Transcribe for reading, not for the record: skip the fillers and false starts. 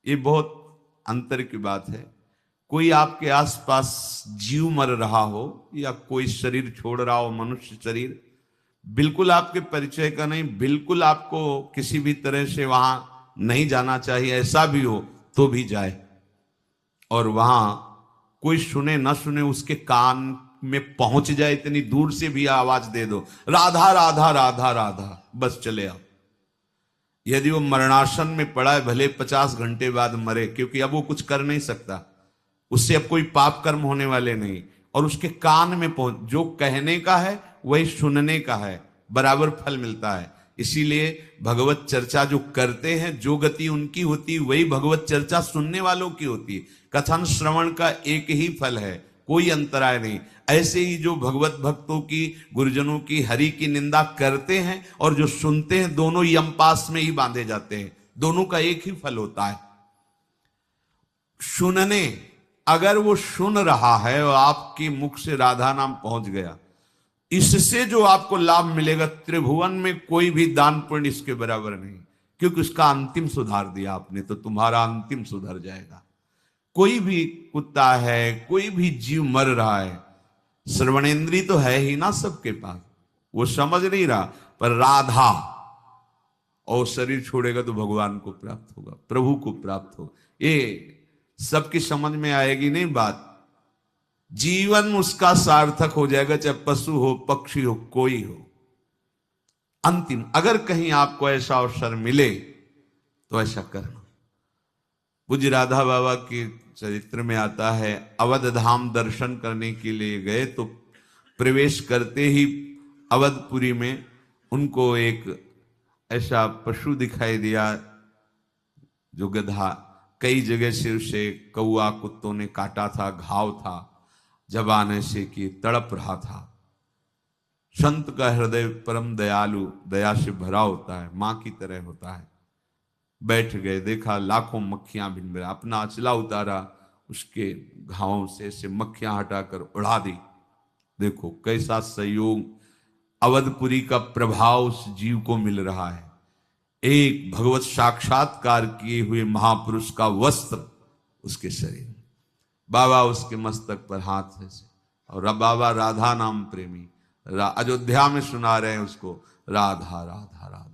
ये बहुत अंतर की बात है। कोई आपके आसपास जीव मर रहा हो या कोई शरीर छोड़ रहा हो, मनुष्य शरीर, बिल्कुल आपके परिचय का नहीं, बिल्कुल आपको किसी भी तरह से वहां नहीं जाना चाहिए, ऐसा भी हो तो भी जाए। और वहां कोई सुने ना सुने, उसके कान में पहुंच जाए, इतनी दूर से भी आवाज दे दो, राधा राधा राधा राधा, बस चले आओ। यदि वो मरणासन में पड़ा है, भले 50 घंटे बाद मरे, क्योंकि अब वो कुछ कर नहीं सकता, उससे अब कोई पाप कर्म होने वाले नहीं। और उसके कान में पहुंच, जो कहने का है वही सुनने का है, बराबर फल मिलता है। इसीलिए भगवत चर्चा जो करते हैं, जो गति उनकी होती है वही भगवत चर्चा सुनने वालों की होती है। कथन श्रवण का एक ही फल है, कोई अंतराय नहीं। ऐसे ही जो भगवत भक्तों की, गुरुजनों की, हरि की निंदा करते हैं और जो सुनते हैं, दोनों यमपास में ही बांधे जाते हैं, दोनों का एक ही फल होता है, सुनने। अगर वो सुन रहा है और आपके मुख से राधा नाम पहुंच गया, इससे जो आपको लाभ मिलेगा, त्रिभुवन में कोई भी दान पुण्य इसके बराबर नहीं। क्योंकि उसका अंतिम सुधार दिया आपने, तो तुम्हारा अंतिम सुधर जाएगा। कोई भी कुत्ता है, कोई भी जीव मर रहा है, श्रवणेन्द्री तो है ही ना सबके पास, वो समझ नहीं रहा, पर राधा, और शरीर छोड़ेगा तो भगवान को प्राप्त होगा, प्रभु को प्राप्त होगा। ये सबकी समझ में आएगी नहीं बात, जीवन उसका सार्थक हो जाएगा, चाहे पशु हो, पक्षी हो, कोई हो। अंतिम, अगर कहीं आपको ऐसा अवसर मिले तो ऐसा करना। पूज्य राधा बाबा के चरित्र में आता है, अवध धाम दर्शन करने के लिए गए तो प्रवेश करते ही अवधपुरी में उनको एक ऐसा पशु दिखाई दिया जो गधा, कई जगह से उसे कौआ कुत्तों ने काटा था, घाव था, जबान से कि तड़प रहा था। संत का हृदय परम दयालु, दया से भरा होता है, मां की तरह होता है। बैठ गए, देखा लाखों मक्खियां भिन, अपना अचला उतारा, उसके घावों से मक्खियां हटाकर उड़ा दी। देखो कैसा संयोग, अवधपुरी का प्रभाव उस जीव को मिल रहा है। एक भगवत साक्षात्कार किए हुए महापुरुष का वस्त्र उसके शरीर में। बाबा उसके मस्तक पर हाथ है से, और बाबा राधा नाम प्रेमी, अयोध्या में सुना रहे हैं उसको, राधा राधा राधा।